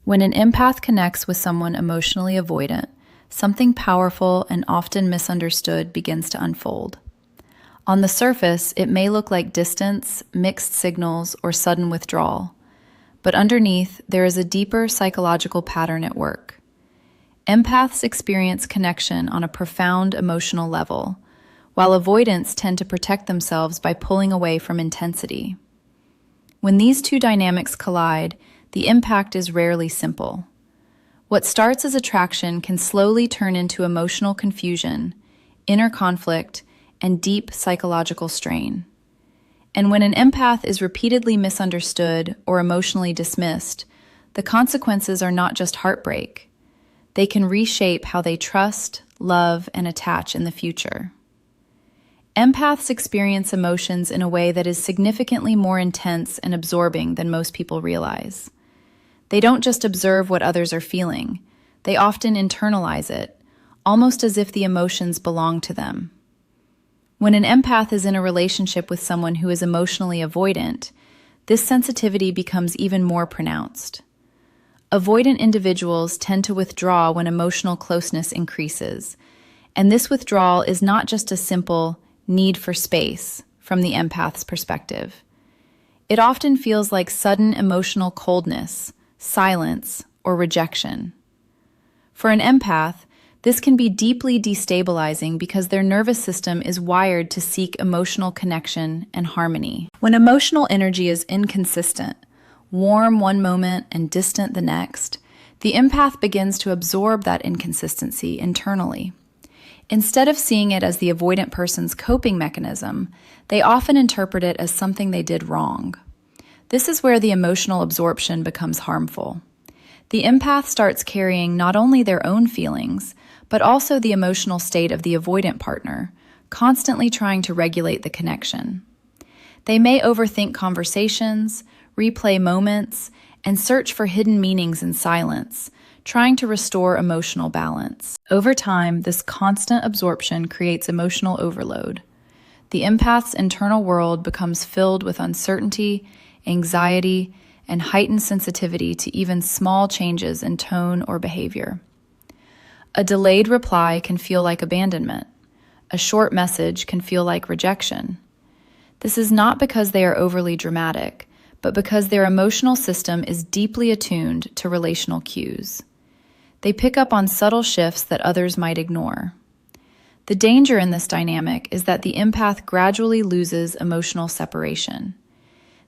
When an empath connects with someone emotionally avoidant, something powerful and often misunderstood begins to unfold. On the surface, it may look like distance, mixed signals, or sudden withdrawal, but underneath, there is a deeper psychological pattern at work. Empaths experience connection on a profound emotional level, while avoidants tend to protect themselves by pulling away from intensity. When these two dynamics collide, the impact is rarely simple. What starts as attraction can slowly turn into emotional confusion, inner conflict, and deep psychological strain. And when an empath is repeatedly misunderstood or emotionally dismissed, the consequences are not just heartbreak. They can reshape how they trust, love, and attach in the future. Empaths experience emotions in a way that is significantly more intense and absorbing than most people realize. They don't just observe what others are feeling, they often internalize it, almost as if the emotions belong to them. When an empath is in a relationship with someone who is emotionally avoidant, this sensitivity becomes even more pronounced. Avoidant individuals tend to withdraw when emotional closeness increases, and this withdrawal is not just a simple need for space from the empath's perspective. It often feels like sudden emotional coldness, silence, or rejection. For an empath, this can be deeply destabilizing because their nervous system is wired to seek emotional connection and harmony. When emotional energy is inconsistent, warm one moment and distant the next, the empath begins to absorb that inconsistency internally. Instead of seeing it as the avoidant person's coping mechanism, they often interpret it as something they did wrong. This is where the emotional absorption becomes harmful. The empath starts carrying not only their own feelings, but also the emotional state of the avoidant partner, constantly trying to regulate the connection. They may overthink conversations, replay moments, and search for hidden meanings in silence, trying to restore emotional balance. Over time, this constant absorption creates emotional overload. The empath's internal world becomes filled with uncertainty, anxiety, and heightened sensitivity to even small changes in tone or behavior. A delayed reply can feel like abandonment. A short message can feel like rejection. This is not because they are overly dramatic, but because their emotional system is deeply attuned to relational cues. They pick up on subtle shifts that others might ignore. The danger in this dynamic is that the empath gradually loses emotional separation.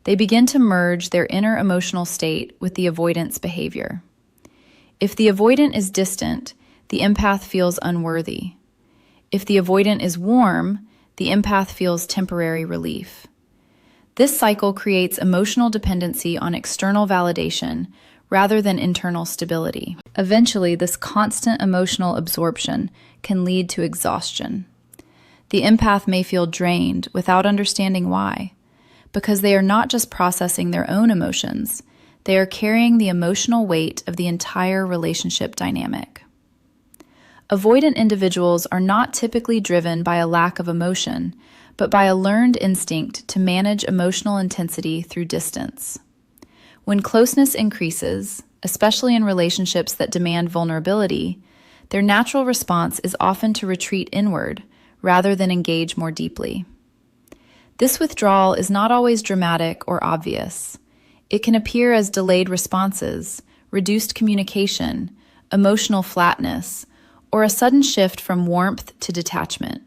They begin to merge their inner emotional state with the avoidant's behavior. If the avoidant is distant, the empath feels unworthy. If the avoidant is warm, the empath feels temporary relief. This cycle creates emotional dependency on external validation rather than internal stability. Eventually, this constant emotional absorption can lead to exhaustion. The empath may feel drained without understanding why, because they are not just processing their own emotions, they are carrying the emotional weight of the entire relationship dynamic. Avoidant individuals are not typically driven by a lack of emotion, but by a learned instinct to manage emotional intensity through distance. When closeness increases, especially in relationships that demand vulnerability, their natural response is often to retreat inward rather than engage more deeply. This withdrawal is not always dramatic or obvious. It can appear as delayed responses, reduced communication, emotional flatness, or a sudden shift from warmth to detachment.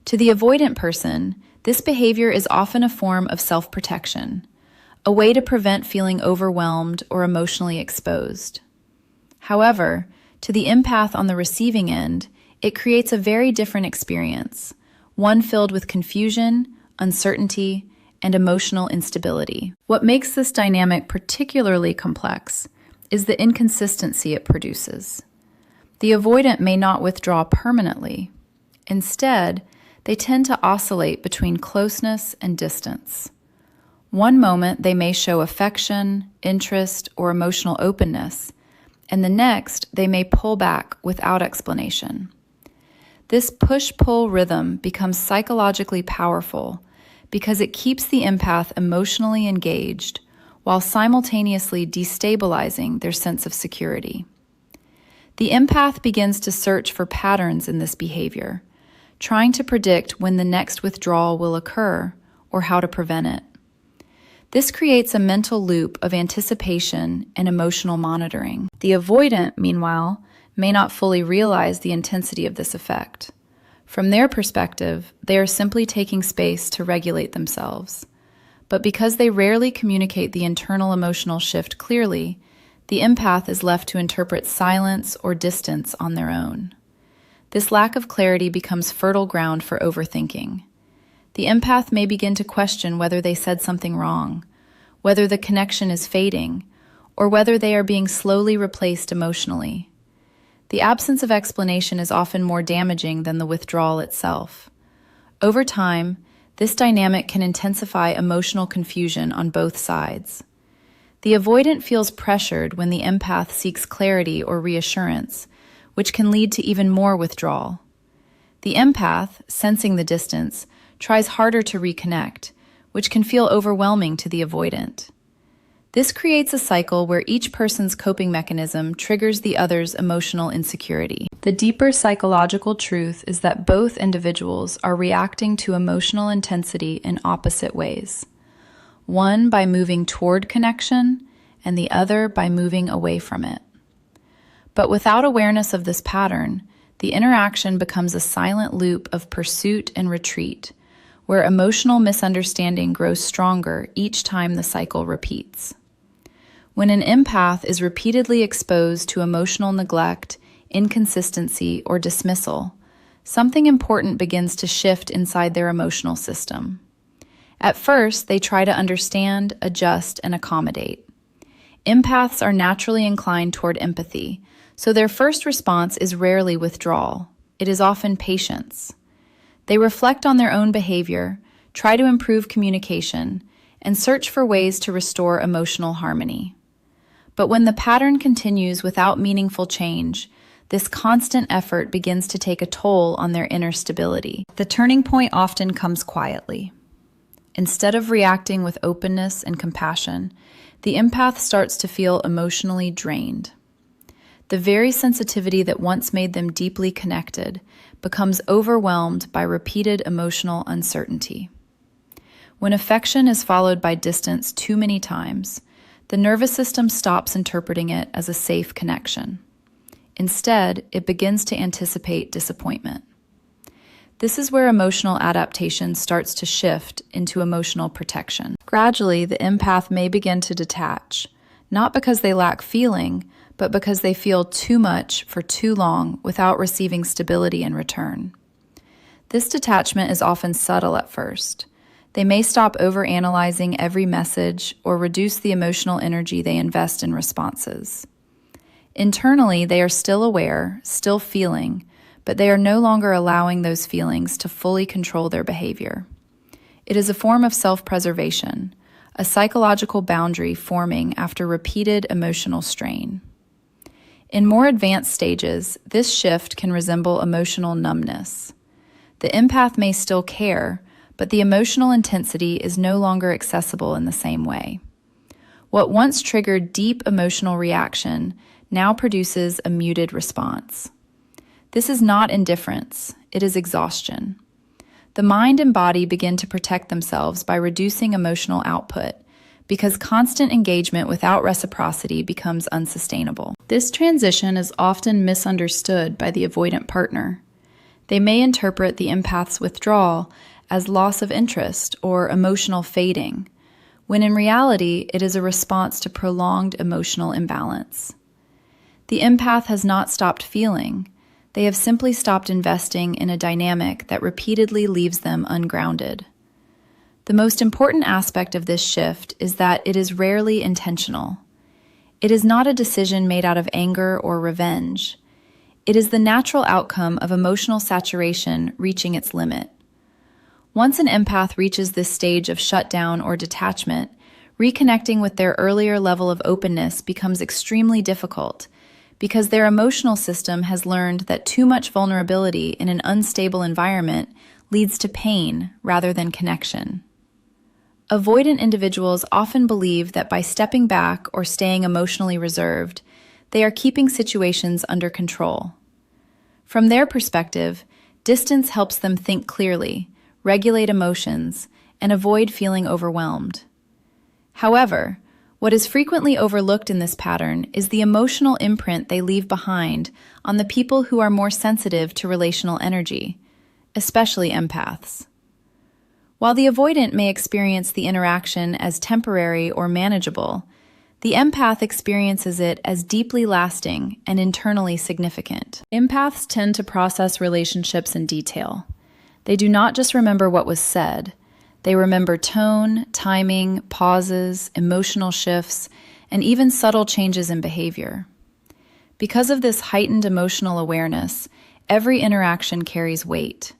To the avoidant person, this behavior is often a form of self-protection, a way to prevent feeling overwhelmed or emotionally exposed. However, to the empath on the receiving end, it creates a very different experience, one filled with confusion, uncertainty, and emotional instability. What makes this dynamic particularly complex is the inconsistency it produces. The avoidant may not withdraw permanently. Instead, they tend to oscillate between closeness and distance. One moment they may show affection, interest, or emotional openness, and the next they may pull back without explanation. This push-pull rhythm becomes psychologically powerful because it keeps the empath emotionally engaged while simultaneously destabilizing their sense of security. The empath begins to search for patterns in this behavior, trying to predict when the next withdrawal will occur or how to prevent it. This creates a mental loop of anticipation and emotional monitoring. The avoidant, meanwhile, may not fully realize the intensity of this effect. From their perspective, they are simply taking space to regulate themselves. But because they rarely communicate the internal emotional shift clearly, the empath is left to interpret silence or distance on their own. This lack of clarity becomes fertile ground for overthinking. The empath may begin to question whether they said something wrong, whether the connection is fading, or whether they are being slowly replaced emotionally. The absence of explanation is often more damaging than the withdrawal itself. Over time, this dynamic can intensify emotional confusion on both sides. The avoidant feels pressured when the empath seeks clarity or reassurance, which can lead to even more withdrawal. The empath, sensing the distance, tries harder to reconnect, which can feel overwhelming to the avoidant. This creates a cycle where each person's coping mechanism triggers the other's emotional insecurity. The deeper psychological truth is that both individuals are reacting to emotional intensity in opposite ways. One by moving toward connection, and the other by moving away from it. But without awareness of this pattern, the interaction becomes a silent loop of pursuit and retreat, where emotional misunderstanding grows stronger each time the cycle repeats. When an empath is repeatedly exposed to emotional neglect, inconsistency, or dismissal, something important begins to shift inside their emotional system. At first, they try to understand, adjust, and accommodate. Empaths are naturally inclined toward empathy, so their first response is rarely withdrawal. It is often patience. They reflect on their own behavior, try to improve communication, and search for ways to restore emotional harmony. But when the pattern continues without meaningful change, this constant effort begins to take a toll on their inner stability. The turning point often comes quietly. Instead of reacting with openness and compassion, the empath starts to feel emotionally drained. The very sensitivity that once made them deeply connected becomes overwhelmed by repeated emotional uncertainty. When affection is followed by distance too many times, the nervous system stops interpreting it as a safe connection. Instead, it begins to anticipate disappointment. This is where emotional adaptation starts to shift into emotional protection. Gradually, the empath may begin to detach, not because they lack feeling, but because they feel too much for too long without receiving stability in return. This detachment is often subtle at first. They may stop overanalyzing every message or reduce the emotional energy they invest in responses. Internally, they are still aware, still feeling, but they are no longer allowing those feelings to fully control their behavior. It is a form of self-preservation, a psychological boundary forming after repeated emotional strain. In more advanced stages, this shift can resemble emotional numbness. The empath may still care, but the emotional intensity is no longer accessible in the same way. What once triggered deep emotional reaction now produces a muted response. This is not indifference, it is exhaustion. The mind and body begin to protect themselves by reducing emotional output, because constant engagement without reciprocity becomes unsustainable. This transition is often misunderstood by the avoidant partner. They may interpret the empath's withdrawal as loss of interest or emotional fading, when in reality it is a response to prolonged emotional imbalance. The empath has not stopped feeling. They have simply stopped investing in a dynamic that repeatedly leaves them ungrounded. The most important aspect of this shift is that it is rarely intentional. It is not a decision made out of anger or revenge. It is the natural outcome of emotional saturation reaching its limit. Once an empath reaches this stage of shutdown or detachment, reconnecting with their earlier level of openness becomes extremely difficult, because their emotional system has learned that too much vulnerability in an unstable environment leads to pain rather than connection. Avoidant individuals often believe that by stepping back or staying emotionally reserved, they are keeping situations under control. From their perspective, distance helps them think clearly, regulate emotions, and avoid feeling overwhelmed. However, what is frequently overlooked in this pattern is the emotional imprint they leave behind on the people who are more sensitive to relational energy, especially empaths. While the avoidant may experience the interaction as temporary or manageable, the empath experiences it as deeply lasting and internally significant. Empaths tend to process relationships in detail. They do not just remember what was said. They remember tone, timing, pauses, emotional shifts, and even subtle changes in behavior. Because of this heightened emotional awareness, every interaction carries weight.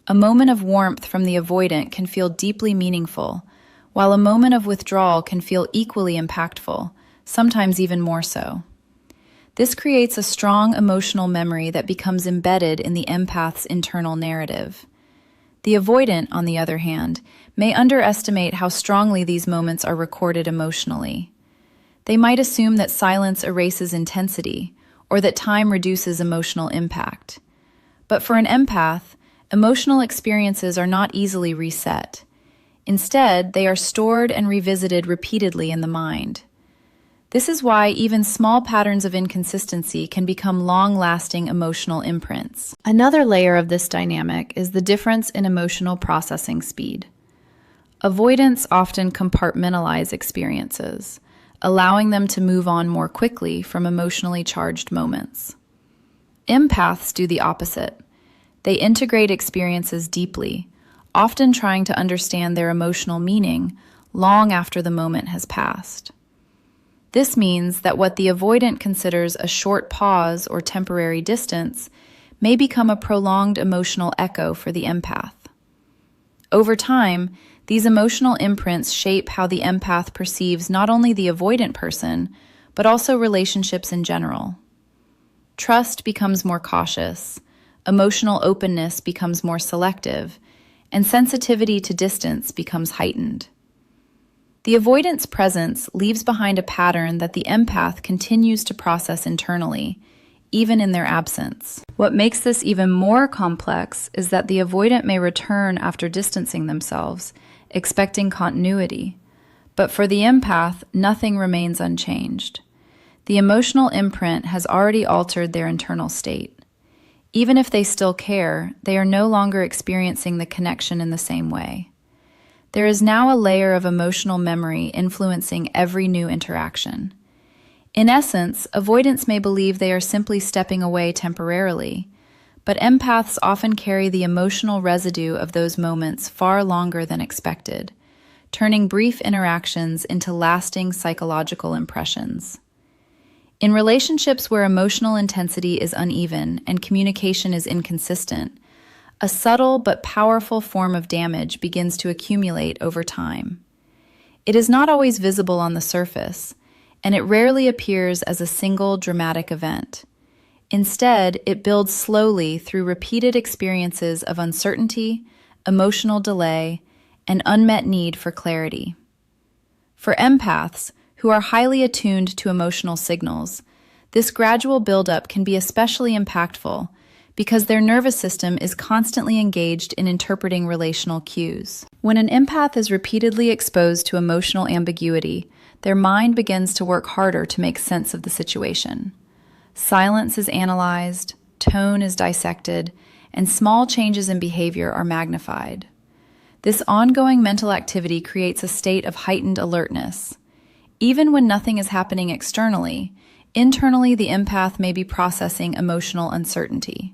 A moment of warmth from the avoidant can feel deeply meaningful, while a moment of withdrawal can feel equally impactful, sometimes even more so. This creates a strong emotional memory that becomes embedded in the empath's internal narrative. The avoidant, on the other hand, may underestimate how strongly these moments are recorded emotionally. They might assume that silence erases intensity, or that time reduces emotional impact. But for an empath, emotional experiences are not easily reset. Instead, they are stored and revisited repeatedly in the mind. This is why even small patterns of inconsistency can become long-lasting emotional imprints. Another layer of this dynamic is the difference in emotional processing speed. Avoidants often compartmentalize experiences, allowing them to move on more quickly from emotionally charged moments. Empaths do the opposite. They integrate experiences deeply, often trying to understand their emotional meaning long after the moment has passed. This means that what the avoidant considers a short pause or temporary distance may become a prolonged emotional echo for the empath. Over time, these emotional imprints shape how the empath perceives not only the avoidant person, but also relationships in general. Trust becomes more cautious, emotional openness becomes more selective, and sensitivity to distance becomes heightened. The avoidant's presence leaves behind a pattern that the empath continues to process internally, even in their absence. What makes this even more complex is that the avoidant may return after distancing themselves, expecting continuity. But for the empath, nothing remains unchanged. The emotional imprint has already altered their internal state. Even if they still care, they are no longer experiencing the connection in the same way. There is now a layer of emotional memory influencing every new interaction. In essence, avoidants may believe they are simply stepping away temporarily, but empaths often carry the emotional residue of those moments far longer than expected, turning brief interactions into lasting psychological impressions. In relationships where emotional intensity is uneven and communication is inconsistent, a subtle but powerful form of damage begins to accumulate over time. It is not always visible on the surface, and it rarely appears as a single dramatic event. Instead, it builds slowly through repeated experiences of uncertainty, emotional delay, and unmet need for clarity. For empaths, who are highly attuned to emotional signals, this gradual buildup can be especially impactful because their nervous system is constantly engaged in interpreting relational cues. When an empath is repeatedly exposed to emotional ambiguity, their mind begins to work harder to make sense of the situation. Silence is analyzed, tone is dissected, and small changes in behavior are magnified. This ongoing mental activity creates a state of heightened alertness. Even when nothing is happening externally, internally the empath may be processing emotional uncertainty.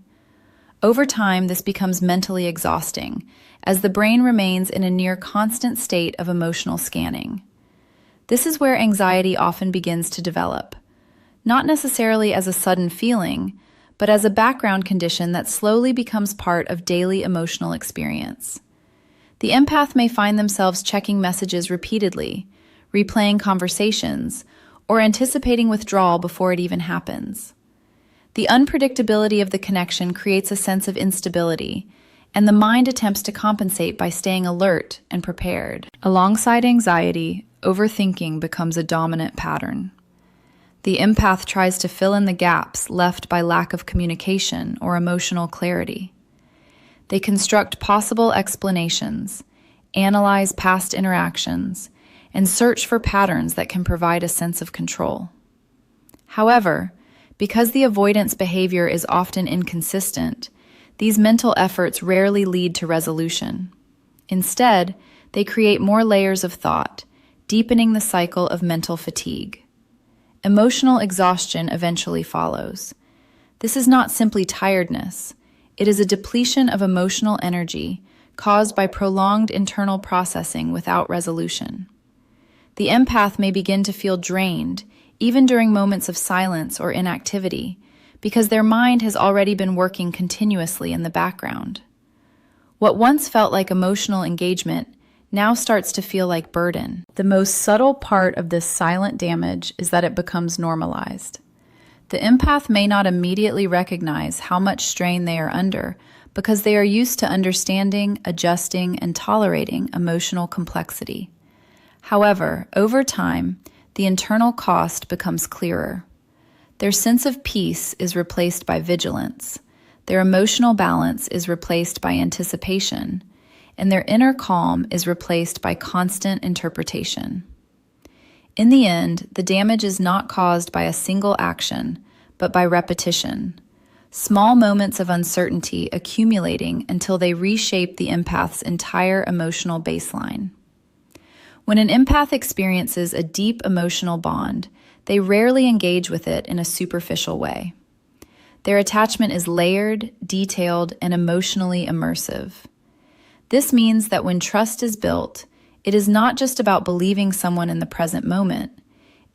Over time, this becomes mentally exhausting, as the brain remains in a near constant state of emotional scanning. This is where anxiety often begins to develop, not necessarily as a sudden feeling, but as a background condition that slowly becomes part of daily emotional experience. The empath may find themselves checking messages repeatedly, replaying conversations, or anticipating withdrawal before it even happens. The unpredictability of the connection creates a sense of instability, and the mind attempts to compensate by staying alert and prepared. Alongside anxiety, overthinking becomes a dominant pattern. The empath tries to fill in the gaps left by lack of communication or emotional clarity. They construct possible explanations, analyze past interactions, and search for patterns that can provide a sense of control. However, because the avoidance behavior is often inconsistent, these mental efforts rarely lead to resolution. Instead, they create more layers of thought, deepening the cycle of mental fatigue. Emotional exhaustion eventually follows. This is not simply tiredness. It is a depletion of emotional energy caused by prolonged internal processing without resolution. The empath may begin to feel drained, even during moments of silence or inactivity, because their mind has already been working continuously in the background. What once felt like emotional engagement now starts to feel like burden. The most subtle part of this silent damage is that it becomes normalized. The empath may not immediately recognize how much strain they are under because they are used to understanding, adjusting, and tolerating emotional complexity. However, over time, the internal cost becomes clearer. Their sense of peace is replaced by vigilance. Their emotional balance is replaced by anticipation, and their inner calm is replaced by constant interpretation. In the end, the damage is not caused by a single action, but by repetition. Small moments of uncertainty accumulating until they reshape the empath's entire emotional baseline. When an empath experiences a deep emotional bond, they rarely engage with it in a superficial way. Their attachment is layered, detailed, and emotionally immersive. This means that when trust is built, it is not just about believing someone in the present moment.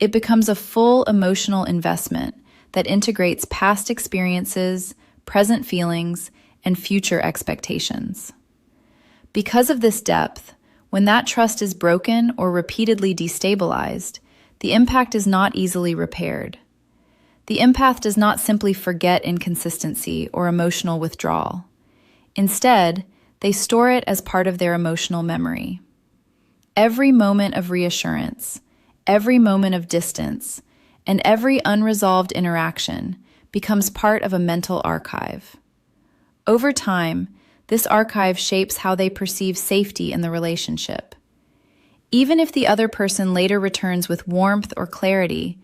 It becomes a full emotional investment that integrates past experiences, present feelings, and future expectations. Because of this depth, when that trust is broken or repeatedly destabilized, the impact is not easily repaired. The empath does not simply forget inconsistency or emotional withdrawal. Instead, they store it as part of their emotional memory. Every moment of reassurance, every moment of distance, and every unresolved interaction becomes part of a mental archive. Over time, this archive shapes how they perceive safety in the relationship. Even if the other person later returns with warmth or clarity,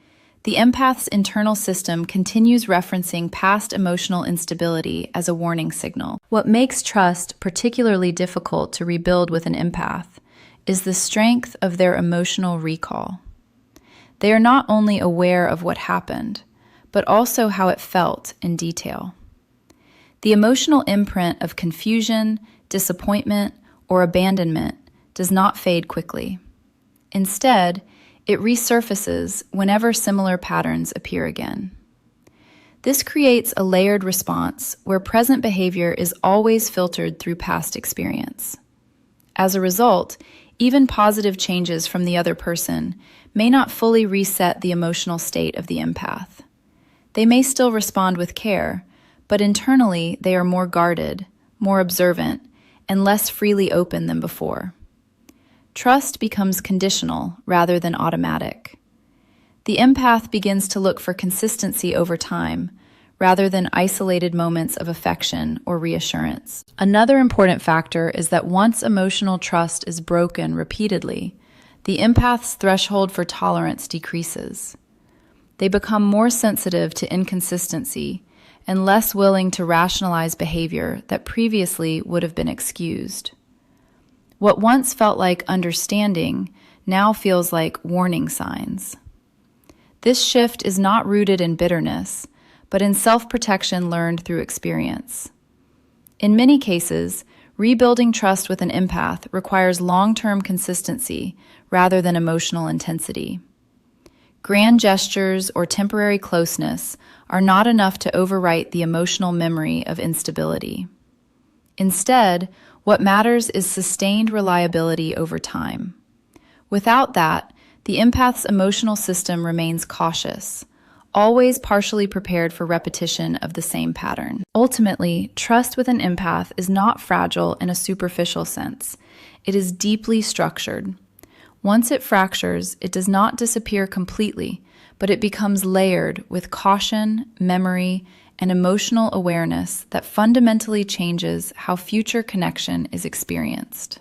the empath's internal system continues referencing past emotional instability as a warning signal. What makes trust particularly difficult to rebuild with an empath is the strength of their emotional recall. They are not only aware of what happened, but also how it felt in detail. The emotional imprint of confusion, disappointment, or abandonment does not fade quickly. Instead, it resurfaces whenever similar patterns appear again. This creates a layered response where present behavior is always filtered through past experience. As a result, even positive changes from the other person may not fully reset the emotional state of the empath. They may still respond with care, but internally they are more guarded, more observant, and less freely open than before. Trust becomes conditional rather than automatic. The empath begins to look for consistency over time, rather than isolated moments of affection or reassurance. Another important factor is that once emotional trust is broken repeatedly, the empath's threshold for tolerance decreases. They become more sensitive to inconsistency and less willing to rationalize behavior that previously would have been excused. What once felt like understanding now feels like warning signs. This shift is not rooted in bitterness, but in self-protection learned through experience. In many cases, rebuilding trust with an empath requires long-term consistency rather than emotional intensity. Grand gestures or temporary closeness are not enough to overwrite the emotional memory of instability. Instead, what matters is sustained reliability over time. Without that, the empath's emotional system remains cautious, always partially prepared for repetition of the same pattern. Ultimately, trust with an empath is not fragile in a superficial sense. It is deeply structured. Once it fractures, it does not disappear completely, but it becomes layered with caution, memory, and emotional awareness that fundamentally changes how future connection is experienced.